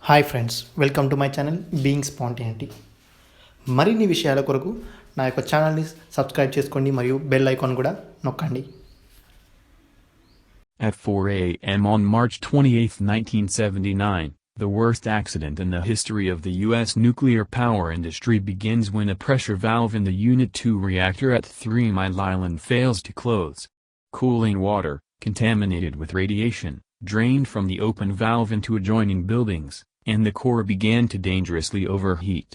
Hi friends, welcome to my channel being spontaneity. మరిన్ని విషయాల కొరకు నా యొక్క ఛానల్ని సబ్స్క్రైబ్ చేసుకోండి మరియు బెల్ ఐకాన్ కూడా నొక్కండి. At 4 a.m. on March 28, 1979, the worst accident in the history of the U.S. nuclear power industry begins when a pressure valve in the Unit 2 reactor at 3 Mile Island fails to close. Cooling water, contaminated with radiation, drained from the open valve into adjoining buildings, and the core began to dangerously overheat.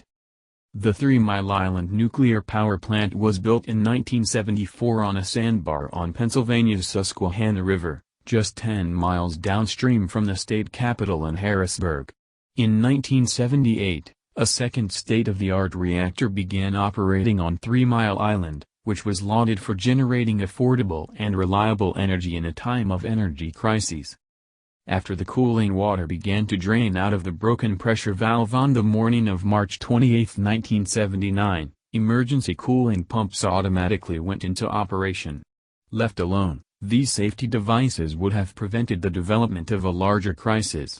The 3 Mile Island nuclear power plant was built in 1974 on a sandbar on Pennsylvania's Susquehanna River, just 10 miles downstream from the state capital in Harrisburg. In 1978, a second state-of-the-art reactor began operating on 3 Mile Island, which was lauded for generating affordable and reliable energy in a time of energy crises. After the cooling water began to drain out of the broken pressure valve on the morning of March 28, 1979, emergency cooling pumps automatically went into operation. Left alone, these safety devices would have prevented the development of a larger crisis.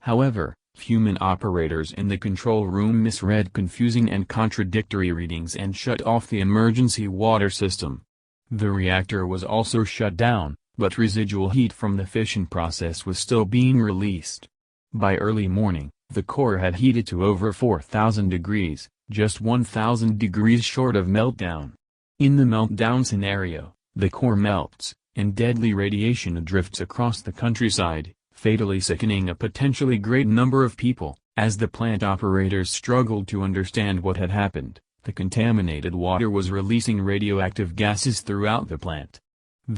However, human operators in the control room misread confusing and contradictory readings and shut off the emergency water system. The reactor was also shut down, but residual heat from the fission process was still being released. By early morning, the core had heated to over 4,000 degrees, just 1,000 degrees short of meltdown. In the meltdown scenario, the core melts, and deadly radiation drifts across the countryside, fatally sickening a potentially great number of people. As the plant operators struggled to understand what had happened, the contaminated water was releasing radioactive gases throughout the plant.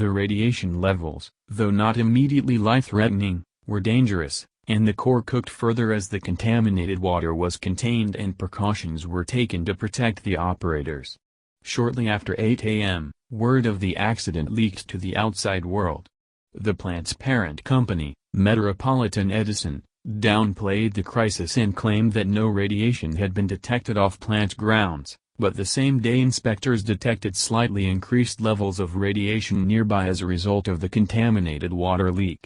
The radiation levels, though not immediately life-threatening, were dangerous, and the core cooked further as the contaminated water was contained and precautions were taken to protect the operators. Shortly after 8 a.m., word of the accident leaked to the outside world. The plant's parent company, Metropolitan Edison, downplayed the crisis and claimed that no radiation had been detected off plant grounds, but the same day inspectors detected slightly increased levels of radiation nearby as a result of the contaminated water leak.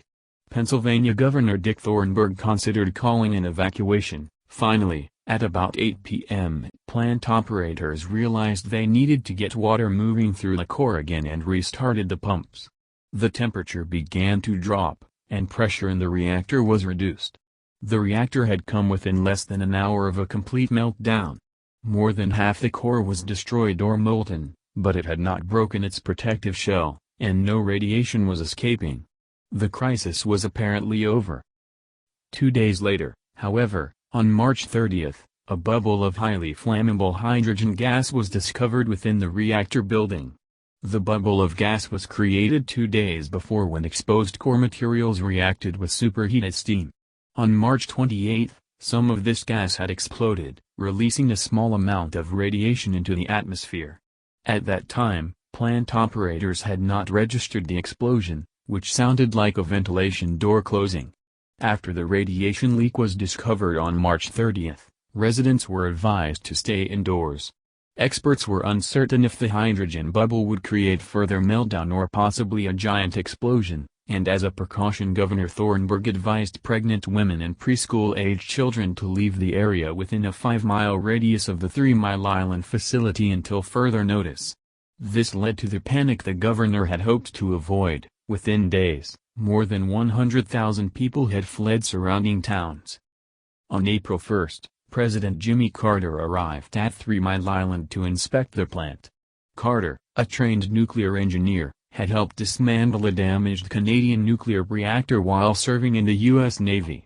Pennsylvania Governor Dick Thornburgh considered calling an evacuation. Finally, at about 8 p.m., plant operators realized they needed to get water moving through the core again and restarted the pumps. The temperature began to drop, and pressure in the reactor was reduced. The reactor had come within less than an hour of a complete meltdown. More than half the core was destroyed or molten, but it had not broken its protective shell, and no radiation was escaping. The crisis was apparently over. 2 days later, however, on March 30th, a bubble of highly flammable hydrogen gas was discovered within the reactor building. The bubble of gas was created 2 days before when exposed core materials reacted with superheated steam. On March 28th, some of this gas had exploded, releasing a small amount of radiation into the atmosphere. At that time, plant operators had not registered the explosion, which sounded like a ventilation door closing. After the radiation leak was discovered on March 30th, residents were advised to stay indoors. Experts were uncertain if the hydrogen bubble would create further meltdown or possibly a giant explosion, and as a precaution Governor Thornburgh advised pregnant women and preschool-aged children to leave the area within a 5-mile radius of the 3 Mile Island facility until further notice. This led to the panic the governor had hoped to avoid. Within days, more than 100,000 people had fled surrounding towns. On April 1st, President Jimmy Carter arrived at 3 Mile Island to inspect the plant. Carter, a trained nuclear engineer, had helped dismantle a damaged Canadian nuclear reactor while serving in the U.S. Navy.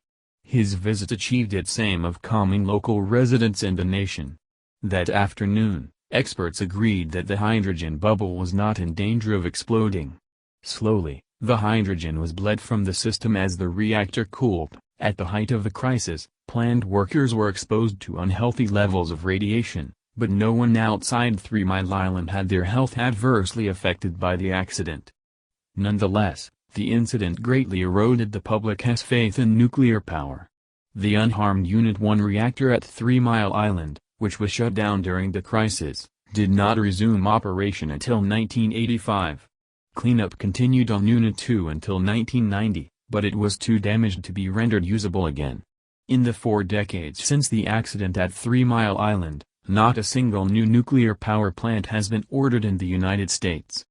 His visit achieved its aim of calming local residents and the nation. That afternoon, experts agreed that the hydrogen bubble was not in danger of exploding. Slowly, the hydrogen was bled from the system as the reactor cooled. At the height of the crisis, plant workers were exposed to unhealthy levels of radiation, but no one outside 3 Mile Island had their health adversely affected by the accident. Nonetheless, the incident greatly eroded the public's faith in nuclear power. The unharmed Unit 1 reactor at 3 Mile Island, which was shut down during the crisis, did not resume operation until 1985. Cleanup continued on Unit 2 until 1990, but it was too damaged to be rendered usable again. In the 4 decades since the accident at 3 Mile Island, not a single new nuclear power plant has been ordered in the United States.